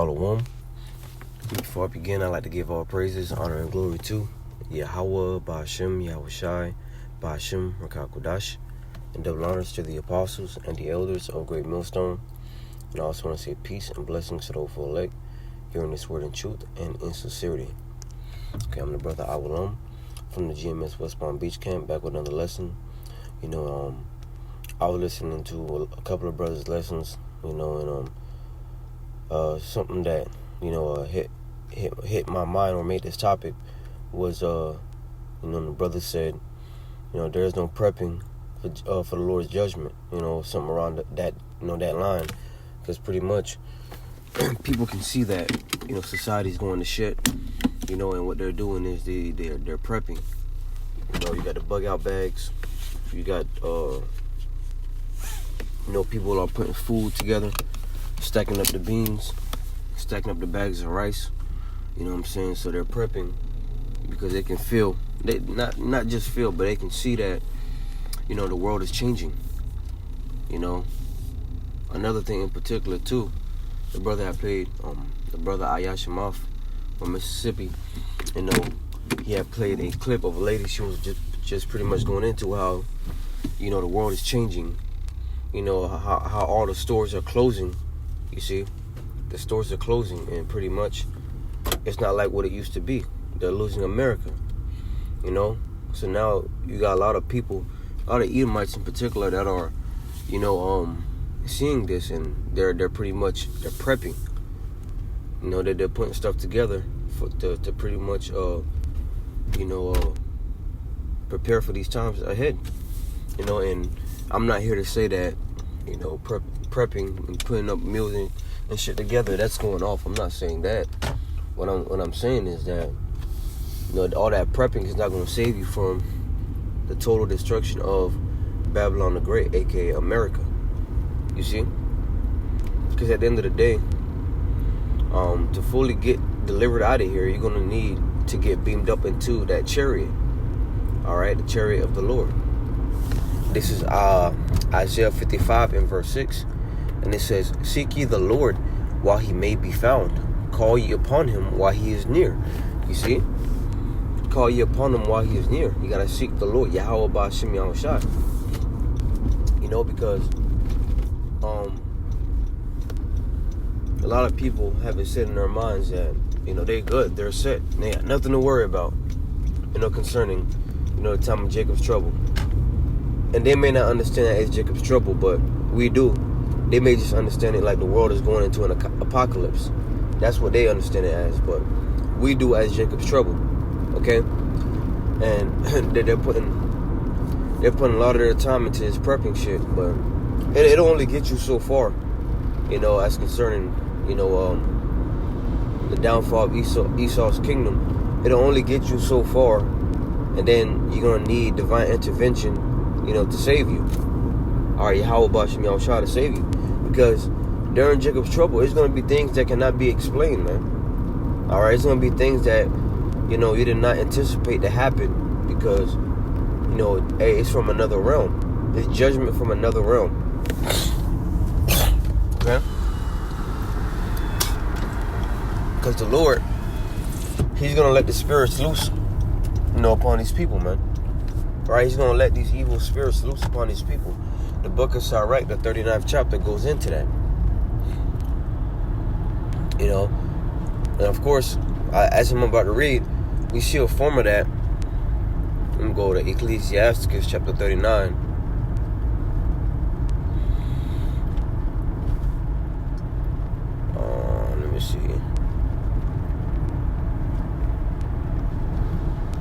Shalom. Before I begin, I'd like to give all praises, honor, and glory to Yahweh, Ba'ashem, Yahushai, Ba'ashem, Rakakodash, and double honors to the apostles and the elders of Great Millstone. And I also want to say peace and blessings to those who elect, hearing this word in truth and in sincerity. Okay, I'm the brother Awalam from the GMS West Palm Beach Camp, back with another lesson. I was listening to a couple of brothers' lessons, and something that hit my mind or made this topic was the brother said, there is no prepping for the Lord's judgment, something around that line, because pretty much people can see that society's going to shit, and what they're doing is they're prepping. You got the bug out bags, you got people are putting food together, stacking up the beans, stacking up the bags of rice. So they're prepping because they can feel, they not just feel, but they can see that the world is changing. Another thing in particular too, the brother I played, the brother Ayashimaf from Mississippi, he had played a clip of a lady. She was just pretty much going into how the world is changing, how all the stores are closing. You see, the stores are closing, and pretty much it's not like what it used to be. They're losing America, so now you got a lot of people, a lot of Edomites in particular, that are seeing this, and they're prepping, that they're putting stuff together to pretty much prepare for these times ahead. And I'm not here to say that prepping and putting up meals and shit together, that's going off. I'm not saying that. What I'm saying is that all that prepping is not going to save you from the total destruction of Babylon the Great, aka America. You see, because at the end of the day, to fully get delivered out of here, you're going to need to get beamed up into that chariot. All right, the chariot of the Lord. This is Isaiah 55 and verse 6. And it says, "Seek ye the Lord while he may be found. Call ye upon him while he is near." You see? Call ye upon him while he is near. You got to seek the Lord. Yahweh Ba'ashem Yahushai. Because a lot of people have it set in their minds that, they good. They're set. They got nothing to worry about, concerning, the time of Jacob's trouble. And they may not understand that it's Jacob's trouble, but we do. They may just understand it like the world is going into an apocalypse. That's what they understand it as, but we do as Jacob's trouble, okay? And they're putting a lot of their time into this prepping shit, but it'll only get you so far, as concerning, the downfall of Esau's kingdom. It'll only get you so far, and then you're gonna need divine intervention, to save you. All right, Yahweh Ba'ashem Yahushua to save you. Because during Jacob's trouble, it's going to be things that cannot be explained, man. All right, it's going to be things that, you did not anticipate to happen because, hey, it's from another realm. It's judgment from another realm. Okay? Because the Lord, he's going to let the spirits loose, upon these people, man. Right? He's going to let these evil spirits loose upon these people. The book of Sirach, the 39th chapter, goes into that. And of course, as I'm about to read, we see a form of that. Let me go to Ecclesiastes chapter 39. Let me see.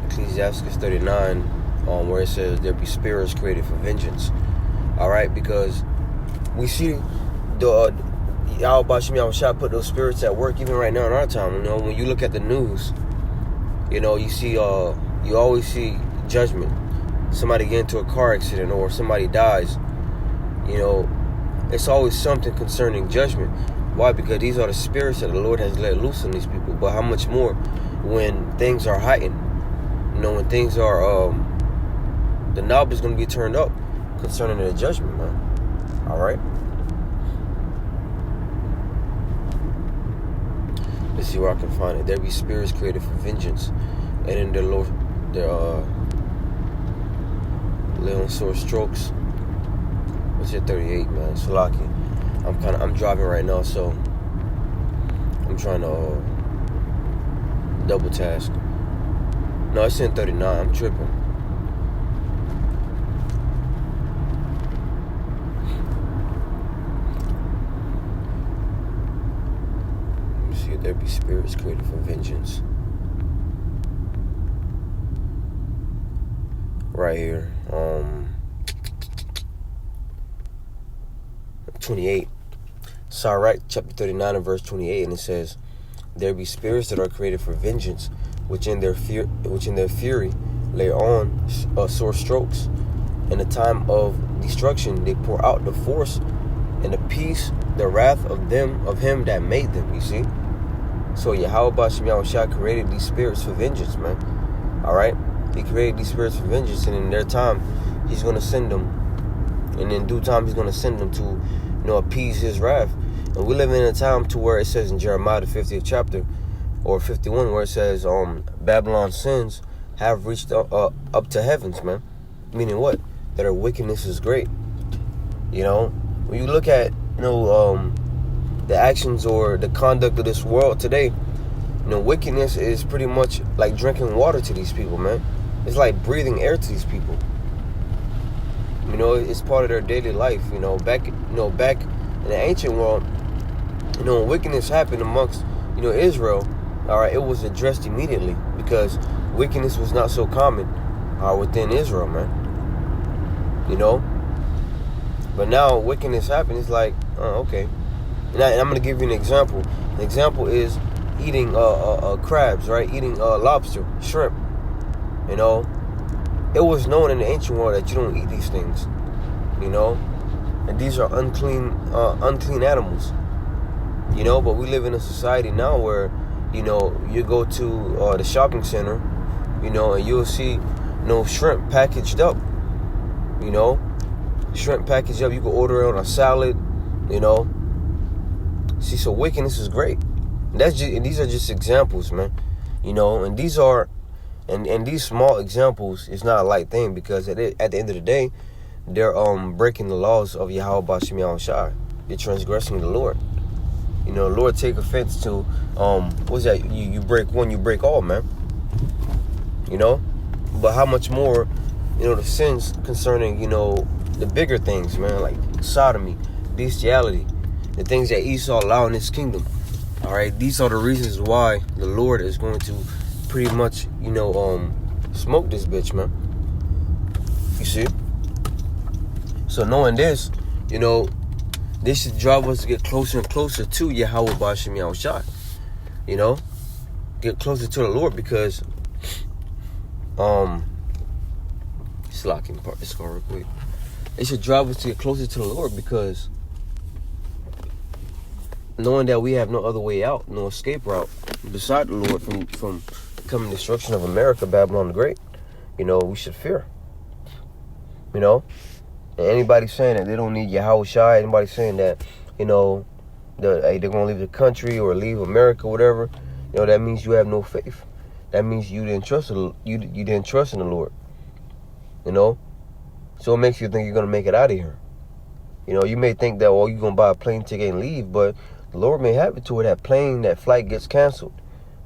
Ecclesiastes 39, where it says, "There be spirits created for vengeance." All right, because we see the Yahweh Ba'ashem Yahushua put those spirits at work even right now in our time. When you look at the news, you see, you always see judgment. Somebody get into a car accident or somebody dies. It's always something concerning judgment. Why? Because these are the spirits that the Lord has let loose on these people. But how much more when things are heightened? When things are, the knob is going to be turned up concerning the judgment, man. All right. Let's see where I can find it. There be spirits created for vengeance, and in their little sore strokes. What's it, 38, man? Salaki. I'm driving right now, so I'm trying to double task. No, it's in 39. I'm tripping. Let me see if there be spirits created for vengeance. Right here. 28. Sirach chapter 39 and verse 28, and it says, there be spirits that are created for vengeance, which in their fury lay on sore strokes. In the time of destruction they pour out the force and appease the wrath of him that made them. You see? So Yahweh B'Shem Yahushua created these spirits for vengeance, man. Alright? He created these spirits for vengeance, and in their time he's gonna send them. And in due time he's gonna send them to, appease his wrath. And we live in a time to where it says in Jeremiah the 50th chapter or 51, where it says Babylon's sins have reached up to heavens, man. Meaning what? That her wickedness is great. When you look at the actions or the conduct of this world today, wickedness is pretty much like drinking water to these people, man. It's like breathing air to these people. It's part of their daily life. Back in the ancient world, when wickedness happened amongst, Israel, all right, it was addressed immediately because wickedness was not so common within Israel, man. But now wickedness happened. It's like, okay. And I'm going to give you an example. An example is eating crabs, right? Eating lobster, shrimp. It was known in the ancient world that you don't eat these things, and these are unclean animals, but we live in a society now where, you go to the shopping center, and you'll see, shrimp packaged up, shrimp packaged up. You can order it on a salad, See, so wickedness is great. And these are just examples, man, and these are. And these small examples is not a light thing, because at the end of the day, they're breaking the laws of Yahweh B'Shem Yahushua. They're transgressing the Lord. The Lord take offense to what's that? You break one, you break all, man. But how much more, the sins concerning the bigger things, man, like sodomy, bestiality, the things that Esau allowed in his kingdom. All right, these are the reasons why the Lord is going to pretty much, smoke this bitch, man. You see? So knowing this, this should drive us to get closer and closer to Yahweh B'Shem Yahushua. Get closer to the Lord, because slacking part this real quick. It should drive us to get closer to the Lord, because knowing that we have no other way out, no escape route beside the Lord from coming destruction of America, Babylon the Great, we should fear. And anybody saying that they don't need Yahushua, anybody saying that, they're going to leave the country or leave America, whatever, that means you have no faith. That means you didn't trust you didn't trust in the Lord. So it makes you think you're going to make it out of here. You may think that, you're going to buy a plane ticket and leave, but the Lord may have it to where that flight gets canceled.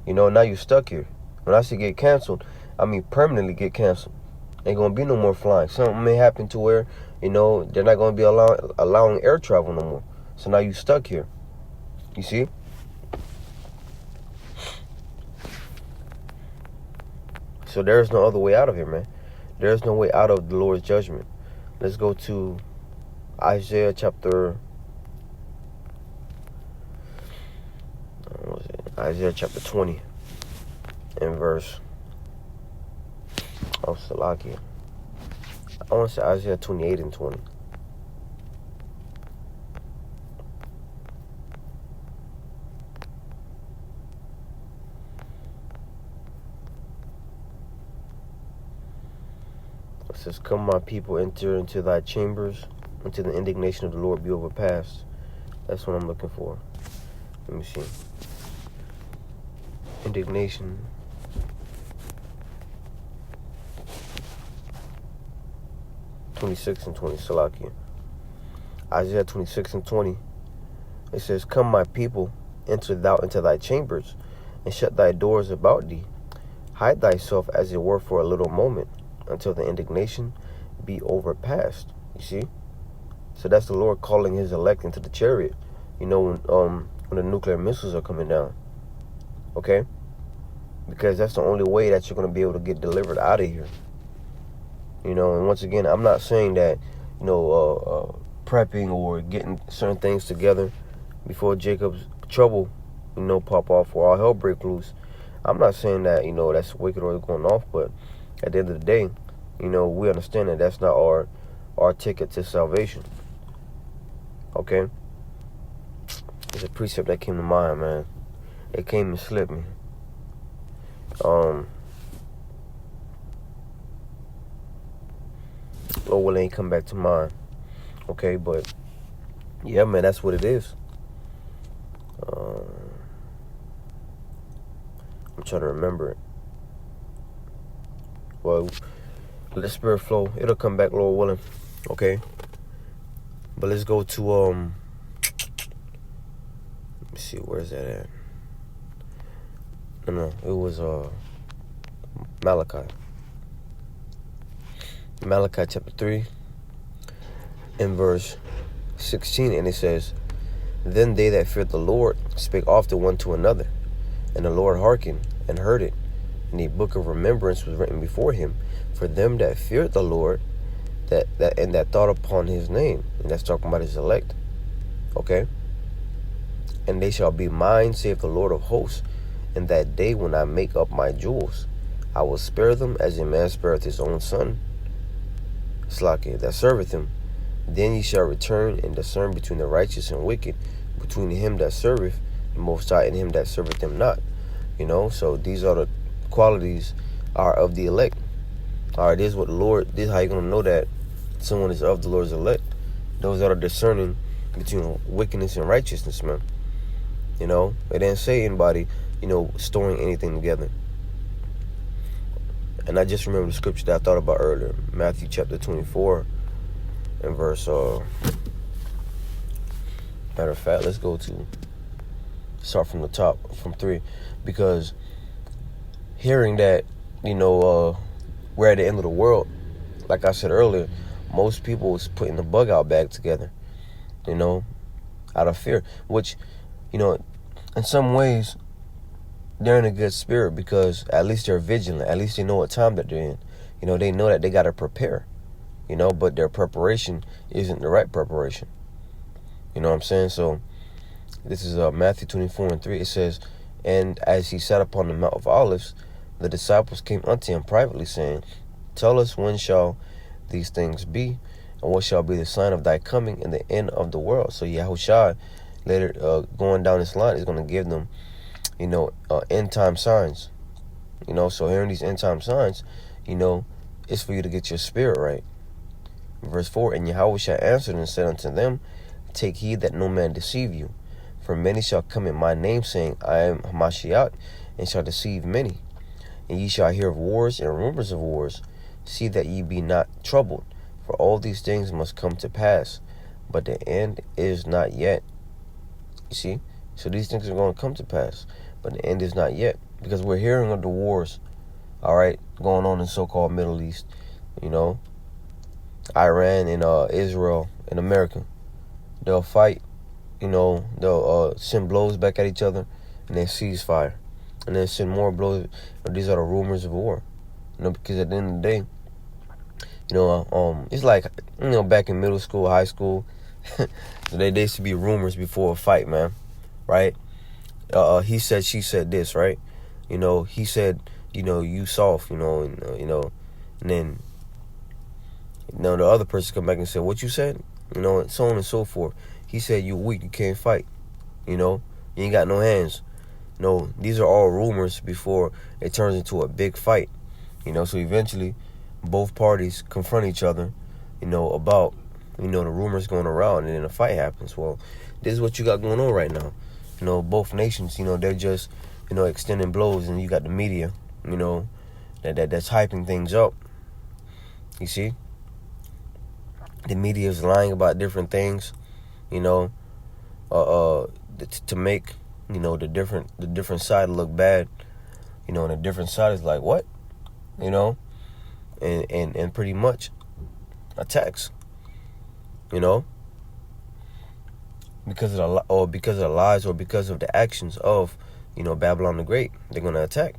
Now you're stuck here. When I say get canceled, I mean permanently get canceled. Ain't going to be no more flying. Something may happen to where, they're not going to be allowing air travel no more. So now you're stuck here. You see? So there's no other way out of here, man. There's no way out of the Lord's judgment. Let's go to Isaiah chapter... Isaiah chapter 20 and verse... Salakia. I want to say Isaiah 28 and 20. It says, "Come, my people, enter into thy chambers, until the indignation of the Lord be overpassed." That's what I'm looking for. Let me see. indignation. (26 and 20). Salakia. Isaiah 26 and 20. It says, "Come, my people, enter thou into thy chambers, and shut thy doors about thee. Hide thyself as it were for a little moment, until the indignation be overpast." You see? So that's the Lord calling his elect into the chariot. You know, when the nuclear missiles are coming down. Okay? Because that's the only way that you're going to be able to get delivered out of here. You know, and once again, I'm not saying that, prepping or getting certain things together before Jacob's trouble, pop off or all hell break loose. I'm not saying that, that's wicked or going off, but at the end of the day, we understand that that's not our ticket to salvation. Okay? There's a precept that came to mind, man. It came and slipped me. Lord will ain't come back to mind. Okay, but yeah, man, that's what it is. I'm trying to remember it. Well, let the spirit flow. It'll come back, Lord willing. Okay. But let's go to let me see, where's that at? No, it was Malachi. Malachi chapter 3 and verse 16, and it says, "Then they that feared the Lord spake often one to another, and the Lord hearkened and heard it, and a book of remembrance was written before him for them that feared the Lord, that thought upon his name." And that's talking about his elect. Okay? "And they shall be mine, saith the Lord of hosts, in that day when I make up my jewels. I will spare them as a man spareth his own son, Slakia, that serveth him. Then ye shall return and discern between the righteous and wicked, between him that serveth the Most High and him that serveth him not." So these are the qualities are of the elect. All right, this is what the Lord, this is how you're going to know that someone is of the Lord's elect. Those that are discerning between wickedness and righteousness, man. It didn't say anybody, storing anything together. And I just remember the scripture that I thought about earlier, Matthew chapter 24 and verse, matter of fact, let's start from the top, from 3, because hearing that, we're at the end of the world, like I said earlier, most people was putting the bug out bag together, out of fear, which, in some ways, they're in a good spirit because at least they're vigilant. At least they know what time that they're in. They know that they got to prepare, but their preparation isn't the right preparation. You know what I'm saying? So this is Matthew 24 and 3. It says, "And as he sat upon the Mount of Olives, the disciples came unto him privately, saying, Tell us, when shall these things be? And what shall be the sign of thy coming and the end of the world?" So Yahushua, later going down this line, is going to give them, end time signs. So hearing these end time signs, it's for you to get your spirit right. Verse 4, "And Yahushua answered and said unto them, Take heed that no man deceive you. For many shall come in my name, saying, I am Hamashiach, and shall deceive many. And ye shall hear of wars and rumors of wars. See that ye be not troubled, for all these things must come to pass, but the end is not yet." You see? So these things are going to come to pass, but the end is not yet. Because we're hearing of the wars, all right, going on in so-called Middle East, Iran and Israel and America. They'll fight, they'll send blows back at each other, and then ceasefire. And then send more blows. These are the rumors of war. Because at the end of the day, it's like, back in middle school, high school, there used to be rumors before a fight, man. Right? He said, she said this, right? He said, you soft, and then, the other person come back and say, what you said? And so on and so forth. He said, you weak, you can't fight. You ain't got no hands. These are all rumors before it turns into a big fight. So eventually, both parties confront each other, about, the rumors going around, and then a fight happens. Well, this is what you got going on right now. both nations, they're just, extending blows, and you got the media, that's hyping things up. You see, the media is lying about different things, to make, the different side look bad, and the different side is like, what, and pretty much attacks, because of the lies, or because of the actions of, Babylon the Great. They're going to attack,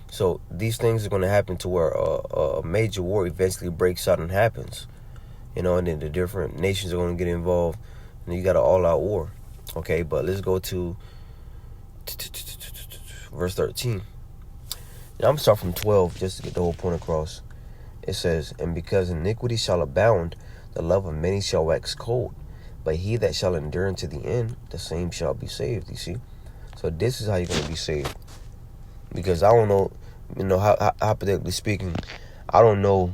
So these things are going to happen to where a major war eventually breaks out and happens, and then the different nations are going to get involved, and you got an all-out war. Okay, but let's go to verse 13. Now I'm going to start from 12 just to get the whole point across. It says, "And because iniquity shall abound, the love of many shall wax cold. But he that shall endure unto the end, the same shall be saved." You see? So this is how you're going to be saved. Because I don't know, hypothetically speaking, I don't know,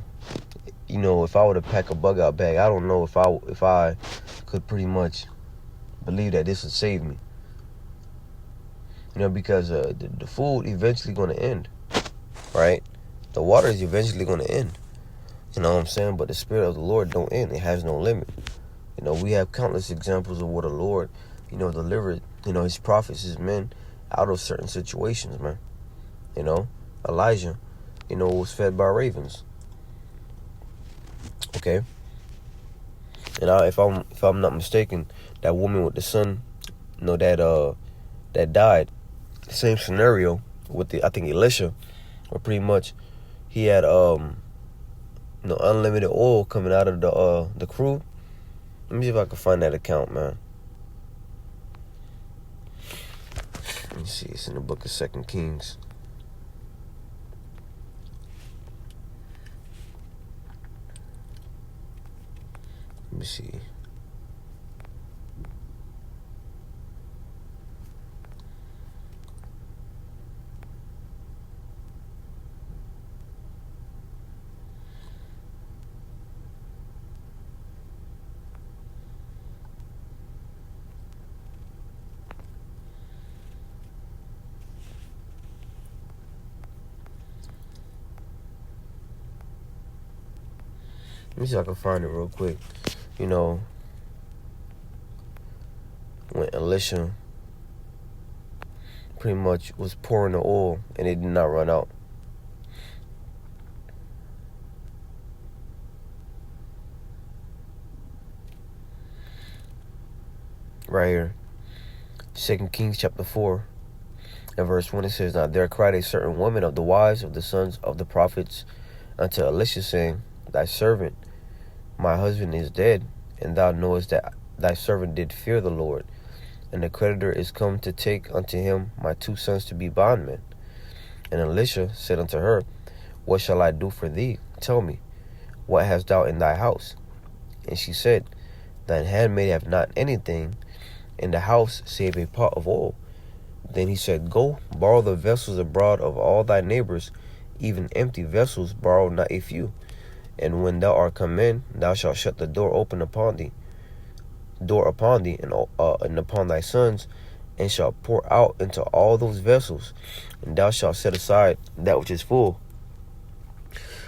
if I were to pack a bug out bag, I don't know if I could pretty much believe that this would save me. Because the food eventually going to end, right? The water is eventually going to end. You know what I'm saying? But the Spirit of the Lord don't end. It has no limit. We have countless examples of what the Lord, delivered, his prophets, his men, out of certain situations, man. Elijah, was fed by ravens. Okay. And if I'm not mistaken, that woman with the son, that died, the same scenario with I think Elisha, where pretty much he had unlimited oil coming out of the crew. Let me see if I can find that account, man. Let me see. It's in the book of 2 Kings. Let me see. Let me see if I can find it real quick. When Elisha pretty much was pouring the oil and it did not run out. Right here. 2 Kings chapter 4 and verse 1, it says, "Now there cried a certain woman of the wives of the sons of the prophets unto Elisha, saying, Thy servant, my husband, is dead, and thou knowest that thy servant did fear the Lord. And the creditor is come to take unto him my 2 sons to be bondmen. And Elisha said unto her, What shall I do for thee? Tell me, what hast thou in thy house? And she said, Thine handmaid have not anything in the house save a pot of oil. Then he said, Go, borrow the vessels abroad of all thy neighbors, even empty vessels, borrow not a few. And when thou art come in, thou shalt shut the door upon thee, and upon thy sons, and shalt pour out into all those vessels, and thou shalt set aside that which is full."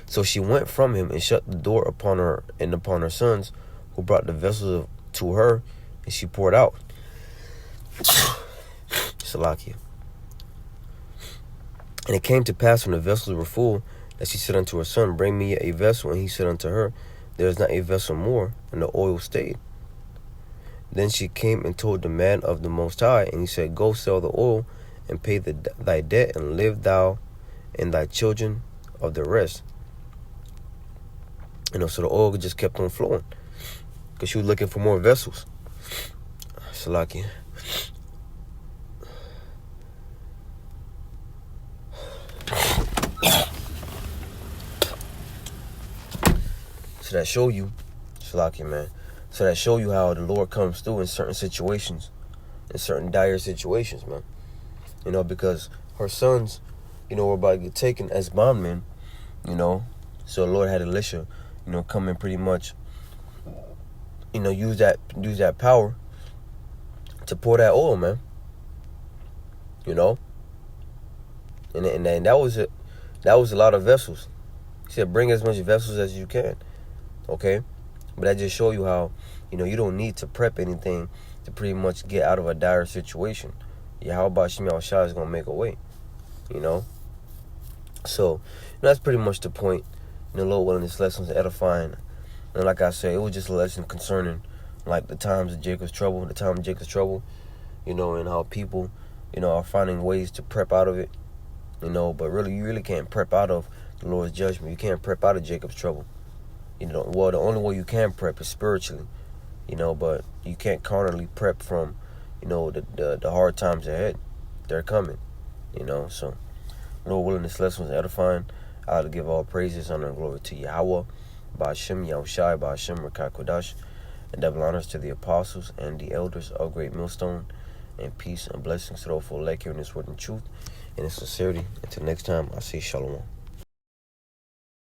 So she went from him and shut the door upon her and upon her sons, who brought the vessels to her, and she poured out. Salakia. And it came to pass, when the vessels were full, that she said unto her son, Bring me a vessel. And he said unto her, There is not a vessel more. And the oil stayed. Then she came and told the man of the Most High, and he said, Go sell the oil, and pay thy debt, and live thou and thy children of the rest. So the oil just kept on flowing, because she was looking for more vessels. Salakia. So that show you, Salakia, man. So that show you how the Lord comes through in certain situations, in certain dire situations, man. Because her sons, were about to get taken as bondmen, So the Lord had Elisha, come and pretty much, use that power, to pour that oil, man. You know? And that was it. That was a lot of vessels. He said, bring as much vessels as you can. Okay? But that just show you how, you don't need to prep anything to pretty much get out of a dire situation. Yahweh Shem Yahushua is going to make a way. So, that's pretty much the point. Lord willing, this lesson is edifying. And like I said, it was just a lesson concerning, like, the times of Jacob's trouble, and how people, are finding ways to prep out of it, but really, you really can't prep out of the Lord's judgment. You can't prep out of Jacob's trouble. Well, the only way you can prep is spiritually, but you can't carnally prep from, the hard times ahead. They're coming, so Lord willing, this lesson was edifying. I would give all praises, honor, and glory to Yahweh, Ba'ashem Yahushai, Ba'ashem Rakah Kodash, and double honors to the apostles and the elders of Great Millstone, and peace and blessings to those who elect here in this word and truth and in sincerity. Until next time, I say shalom.